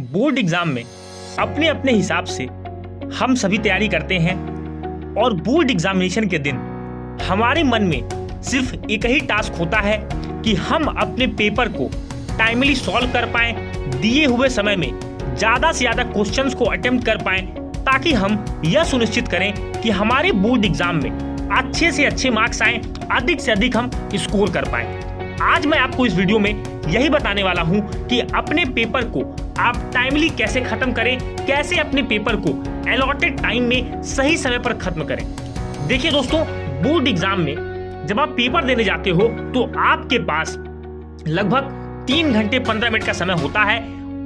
Board exam में अपने अपने हिसाब से हम सभी तैयारी करते हैं और बोर्ड एग्जामिनेशन के दिन हमारे मन में सिर्फ एक ही टास्क होता है कि हम अपने पेपर को टाइमली सॉल्व कर पाएं, दिए हुए समय में ज़्यादा से ज़्यादा क्वेश्चंस को अटेम्प्ट कर पाएं, ताकि हम यह सुनिश्चित करें कि हमारे बोर्ड एग्जाम में अच्छे से अच्छे मार्क्स आएं, अधिक से अधिक हम स्कोर कर पाएं। आज मैं आपको इस वीडियो में यही बताने वाला हूं कि अपने पेपर को आप टाइमली कैसे खत्म करें, कैसे अपने पेपर को अलॉटेड टाइम में सही समय पर खत्म करें। देखिए दोस्तों, बोर्ड एग्जाम में जब आप पेपर देने जाते हो तो आपके पास लगभग 3 घंटे 15 मिनट का समय होता है।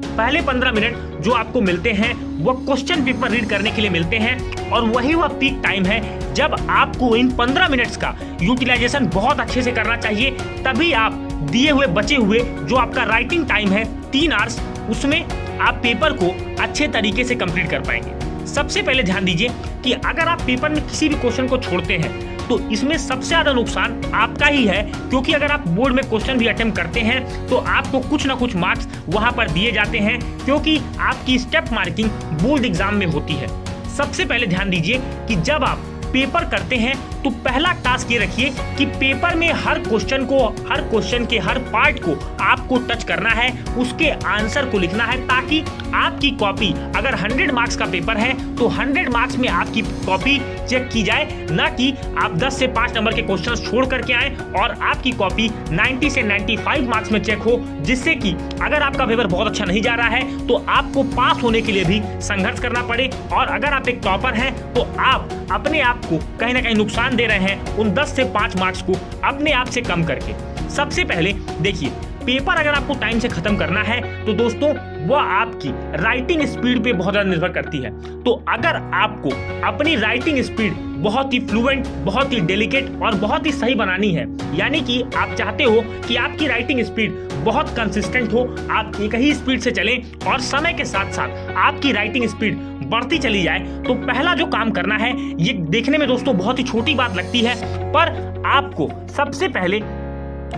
पहले 15 मिनट जो आपको मिलते हैं वह क्वेश्चन पेपर रीड करने के लिए मिलते हैं और वही वह पीक टाइम है जब आपको इन 15 मिनट्स का यूटिलाइजेशन बहुत अच्छे से करना चाहिए। तभी आप दिए हुए बचे हुए जो आपका राइटिंग टाइम है 3 आवर्स, उसमें आप पेपर को अच्छे तरीके से कंप्लीट कर पाएंगे। सबसे पहले ध्यान दीजिए कि अगर आप पेपर में किसी भी क्वेश्चन को छोड़ते हैं तो इसमें सबसे ज्यादा नुकसान आपका ही है, क्योंकि अगर आप बोर्ड में क्वेश्चन भी अटेम्प्ट करते हैं तो आपको कुछ ना कुछ मार्क्स वहां पर दिए जाते हैं, क्योंकि आपकी स्टेप मार्किंग बोर्ड एग्जाम में होती है। सबसे पहले ध्यान दीजिए कि जब आप पेपर करते हैं तो पहला टास्क ये रखिए कि पेपर में हर क्वेश्चन के हर पार्ट को आपको टच करना है, उसके आंसर को लिखना है, ताकि आपकी कॉपी अगर 100 मार्क्स का पेपर है तो 100 मार्क्स में आपकी कॉपी चेक की जाए, ना कि आप 10 से 5 नंबर के क्वेश्चन छोड़ करके आए और आपकी कॉपी 90 से 95 मार्क्स में चेक हो, जिससे कि अगर आपका पेपर बहुत अच्छा नहीं जा रहा है तो आपको पास होने के लिए भी संघर्ष करना पड़े। और अगर आप एक टॉपर हैं तो आप अपने आप को कहीं ना कहीं नुकसान दे रहे हैं उन 10 से 5 मार्क्स को अपने आप से कम करके। सबसे पहले देखिए, पेपर अगर आपको टाइम से खत्म करना है तो दोस्तों वह आपकी राइटिंग स्पीड पे बहुत ज्यादा निर्भर करती है। तो अगर आपको अपनी राइटिंग स्पीड बहुत ही फ्लुएंट, बहुत ही डेलिकेट और बहुत ही सही बनानी है, यानी कि आप चाहते हो कि आपकी राइटिंग स्पीड बहुत कंसिस्टेंट हो, आप एक ही स्पीड से चलें और समय के साथ साथ आपकी राइटिंग स्पीड बढ़ती चली जाए, तो पहला जो काम करना है, ये देखने में दोस्तों बहुत ही छोटी बात लगती है, पर आपको सबसे पहले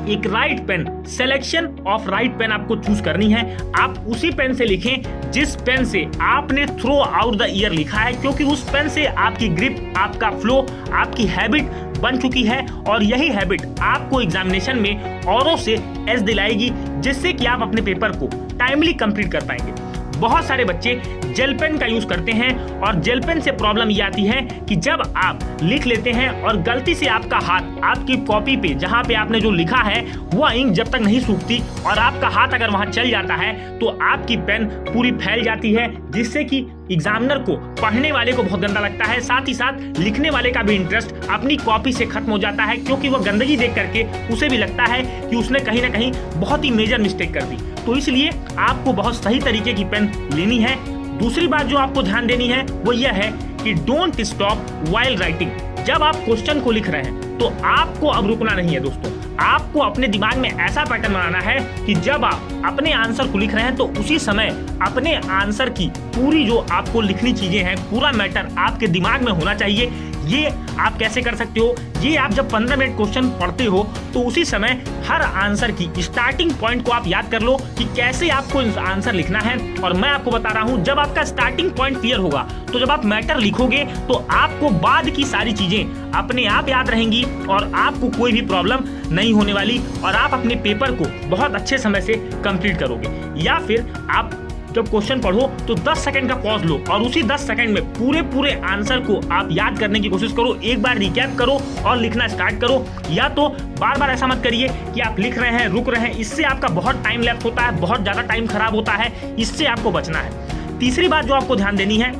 एक right pen, selection of right pen आपको चूज करनी है। आप उसी पेन से लिखें जिस पेन से आपने थ्रू आउट द ईयर लिखा है, क्योंकि उस पेन से आपकी ग्रिप, आपका फ्लो, आपकी हैबिट बन चुकी है और यही हैबिट आपको एग्जामिनेशन में औरों से एज दिलाएगी, जिससे कि आप अपने पेपर को टाइमली कंप्लीट कर पाएंगे। बहुत सारे बच्चे जेल पेन का यूज करते हैं और जेल पेन से प्रॉब्लम ये आती है कि जब आप लिख लेते हैं और गलती से आपका हाथ आपकी कॉपी पे जहां पे आपने जो लिखा है वह इंक जब तक नहीं सूखती और आपका हाथ अगर वहां चल जाता है तो आपकी पेन पूरी फैल जाती है, जिससे कि एग्जामिनर को, पढ़ने वाले को बहुत गंदा लगता है, साथ ही साथ लिखने वाले का भी इंटरेस्ट अपनी कॉपी से खत्म हो जाता है, क्योंकि वह गंदगी देख करके उसे भी लगता है कि उसने कहीं ना कहीं बहुत ही मेजर मिस्टेक कर दी। तो इसलिए आपको बहुत सही तरीके की पेन लेनी है। दूसरी बात जो आपको ध्यान देनी है वो यह है कि डोंट स्टॉप व्हाइल राइटिंग। जब आप क्वेश्चन को लिख रहे हैं तो आपको अब रुकना नहीं है दोस्तों, आपको अपने दिमाग में ऐसा पैटर्न बनाना है कि जब आप अपने आंसर को लिख रहे हैं तो उसी समय अपने आंसर की पूरी जो आपको लिखनी चीजें हैं, पूरा मैटर आपके दिमाग में होना चाहिए। ये आप कैसे कर सकते हो? ये आप जब 15 मिनट क्वेश्चन पढ़ते हो तो उसी समय हर आंसर की स्टार्टिंग पॉइंट को आप याद कर लो कि कैसे आपको आंसर लिखना है। और मैं आपको बता रहा हूं, जब आपका स्टार्टिंग पॉइंट क्लियर होगा तो जब आप मैटर लिखोगे तो आपको बाद की सारी चीजें अपने आप याद रहेंगी और आपको कोई भी प्रॉब्लम नहीं होने वाली और आप अपने पेपर को बहुत अच्छे समय से कंप्लीट करोगे। या फिर आप जब क्वेश्चन पढ़ो तो 10 सेकंड का पॉज लो और उसी 10 सेकंड में पूरे आंसर को आप याद करने की कोशिश करो, एक बार रिकैप करो और लिखना स्टार्ट करो। या तो बार बार ऐसा मत करिए कि आप लिख रहे हैं रुक रहे हैं, इससे आपका बहुत टाइम लैप्स होता है, बहुत ज्यादा टाइम खराब होता है, इससे आपको बचना है। तीसरी बात जो आपको ध्यान देनी है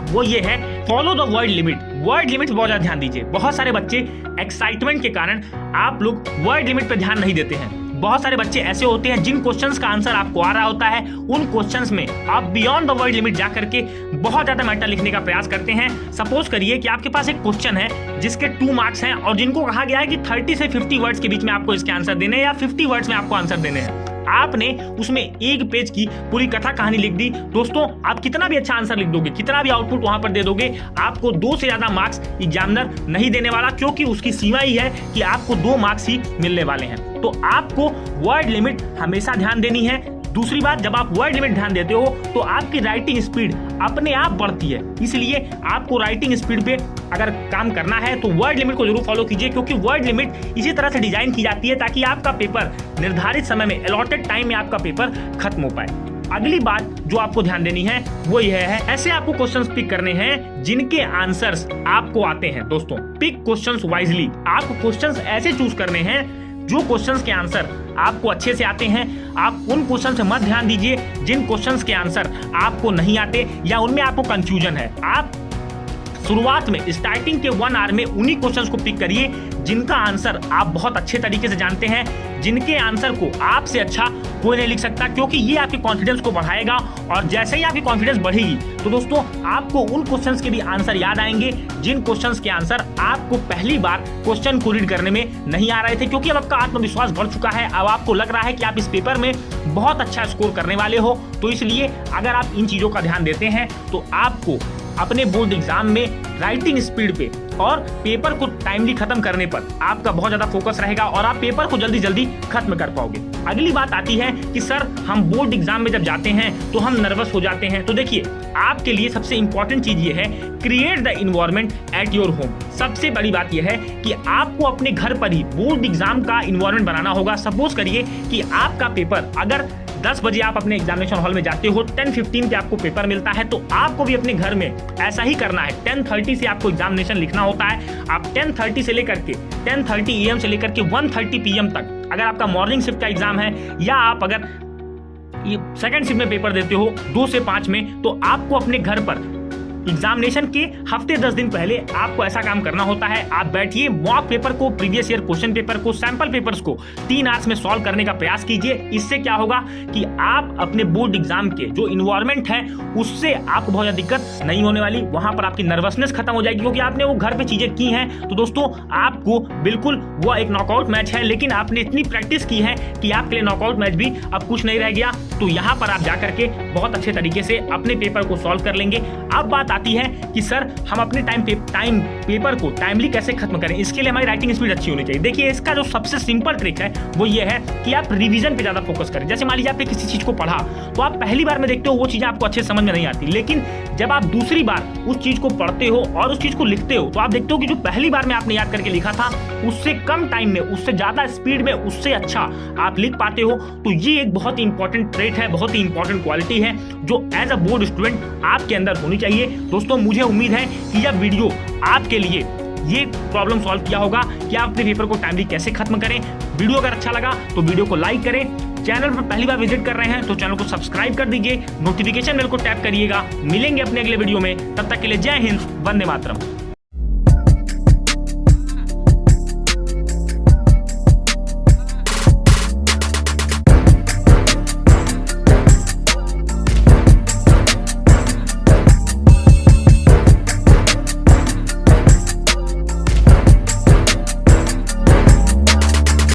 वो ये है, follow the word limit. Word limit बहुत ज्यादा ध्यान दीजिए। बहुत सारे बच्चे एक्साइटमेंट के कारण आप लोग वर्ड लिमिट पे ध्यान नहीं देते हैं। बहुत सारे बच्चे ऐसे होते हैं जिन क्वेश्चंस का आंसर आपको आ रहा होता है, उन क्वेश्चंस में आप बियॉन्ड द वर्ड लिमिट जा करके बहुत ज्यादा मैटर लिखने का प्रयास करते हैं। सपोज करिए कि आपके पास एक क्वेश्चन है जिसके 2 मार्क्स हैं और जिनको कहा गया है कि 30 से 50 वर्ड्स के बीच में आपको इसके आंसर देने हैं या 50 वर्ड्स में आपको आंसर देने हैं। आपने उसमें 1 पेज की पूरी कथा कहानी लिख दी। दोस्तों, आप कितना भी अच्छा आंसर लिख दोगे, कितना भी आउटपुट वहां पर दे दोगे, आपको 2 से ज्यादा मार्क्स एग्जामिनर नहीं देने वाला, क्योंकि उसकी सीमा ही है कि आपको 2 मार्क्स ही मिलने वाले हैं। तो आपको वर्ड लिमिट हमेशा ध्यान देनी है। दूसरी बात, जब आप वर्ड लिमिट ध्यान देते हो तो आपकी राइटिंग स्पीड अपने आप बढ़ती है। इसलिए आपको राइटिंग स्पीड पे अगर काम करना है तो वर्ड लिमिट को जरूर फॉलो कीजिए, क्योंकि वर्ड लिमिट इसी तरह से डिजाइन की जाती है ताकि आपका पेपर निर्धारित समय में, अलॉटेड टाइम में आपका पेपर खत्म हो पाए। अगली बात जो आपको ध्यान देनी है वो यह है, ऐसे आपको क्वेश्चंस पिक करने हैं जिनके आंसर्स आपको आते हैं। दोस्तों, पिक क्वेश्चंस वाइजली। आपको क्वेश्चंस ऐसे चूज करने हैं जो क्वेश्चंस के आंसर आपको अच्छे से आते हैं। आप उन क्वेश्चन से मत ध्यान दीजिए जिन क्वेश्चंस के आंसर आपको नहीं आते या उनमें आपको कंफ्यूजन है। आप शुरुआत में स्टार्टिंग के 1 आवर में उन्हीं क्वेश्चंस को पिक करिए जिनका आंसर आप बहुत अच्छे तरीके से जानते हैं, जिनके आंसर को आपसे अच्छा कोई नहीं लिख सकता, क्योंकि ये आपके कॉन्फिडेंस को बढ़ाएगा। और जैसे ही आपकी कॉन्फिडेंस बढ़ेगी तो दोस्तों आपको उन क्वेश्चंस के भी आंसर याद आएंगे जिन क्वेश्चंस के आंसर आपको पहली बार क्वेश्चन को रीड करने में नहीं आ रहे थे, क्योंकि अब आपका आत्मविश्वास बढ़ चुका है। अब आपको लग रहा है कि आप इस पेपर में बहुत अच्छा स्कोर करने वाले हो। तो इसलिए अगर आप इन चीजों का ध्यान देते हैं तो आपको अपने बोर्ड एग्जाम में राइटिंग स्पीड पे और पेपर को टाइमली खत्म करने पर आपका बहुत ज्यादा फोकस रहेगा और आप पेपर को जल्दी जल्दी खत्म कर पाओगे। अगली बात आती है कि सर हम बोर्ड एग्जाम में जब जाते हैं तो हम नर्वस हो जाते हैं। तो देखिए, आपके लिए सबसे इंपॉर्टेंट चीज ये है, create the environment at your home. सबसे बड़ी बात यह है कि आपको अपने घर पर ही बोर्ड एग्जाम का इन्वायरमेंट बनाना होगा। सपोज करिए कि आपका पेपर अगर 10 बजे आप अपने एग्जामिनेशन हॉल में जाते हो, 10:15 पे आपको पेपर मिलता है, तो आपको भी अपने घर में ऐसा ही करना है। 10:30 से आपको एग्जामिनेशन लिखना होता है। आप 10:30 से लेकर के 10:30 AM से लेकर के 1:30 PM तक, अगर आपका मॉर्निंग शिफ्ट का एग्जाम है या आप अगर ये सेकंड शिफ्ट में पेपर देते हो 2 से 5 में, तो आपको अपने घर पर एग्जामिनेशन के हफ्ते 10 दिन पहले आपको ऐसा काम करना होता है। आप बैठिए, मॉक पेपर को, प्रीवियस ईयर क्वेश्चन पेपर को, सैंपल पेपर्स को 3 आवर्स में सॉल्व करने का प्रयास कीजिए। इससे क्या होगा कि आप अपने बोर्ड एग्जाम के जो इन्वायरमेंट है उससे आपको बहुत ज्यादा दिक्कत नहीं होने वाली। वहां पर आपकी नर्वसनेस खत्म हो जाएगी, क्योंकि आपने वो घर पे चीजें की हैं। तो दोस्तों, आपको बिल्कुल वो एक नॉकआउट मैच है, लेकिन आपने इतनी प्रैक्टिस की है कि आपके लिए नॉकआउट मैच भी अब कुछ नहीं रह गया। तो यहाँ पर आप जाकर के बहुत अच्छे तरीके से अपने पेपर को सॉल्व कर लेंगे। अब बात आती है कि सर हम अपने पेपर को टाइमली कैसे खत्म करें। इसके लिए हमारी राइटिंग स्पीड अच्छी होनी चाहिए। देखिए, इसका जो सबसे सिंपल ट्रिक है वो ये है कि आप रिवीजन पे ज्यादा फोकस करें। जैसे मान लीजिए आपने किसी चीज को पढ़ा तो आप पहली बार में देखते हो वो चीजें आपको अच्छे समझ में नहीं आती, लेकिन जब आप दूसरी बार उस चीज को पढ़ते हो और उस चीज को लिखते हो तो आप देखते हो कि जो पहली बार में आपने याद करके लिखा था उससे कम टाइम में, उससे ज्यादा स्पीड में, उससे अच्छा आप लिख पाते हो। तो ये एक बहुत ही इंपॉर्टेंट ट्रेट है, बहुत ही इंपॉर्टेंट क्वालिटी है जो एज अ बोर्ड स्टूडेंट आपके अंदर होनी चाहिए। दोस्तों, मुझे उम्मीद है कि यह वीडियो आपके लिए ये प्रॉब्लम सॉल्व किया होगा कि आप अपने पेपर को टाइमली कैसे खत्म करें। वीडियो अगर अच्छा लगा तो वीडियो को लाइक करें। चैनल पर पहली बार विजिट कर रहे हैं तो चैनल को सब्सक्राइब कर दीजिए, नोटिफिकेशन बेल को टैप करिएगा। मिलेंगे अपने अगले वीडियो में, तब तक के लिए जय हिंद, वंदे मातरम।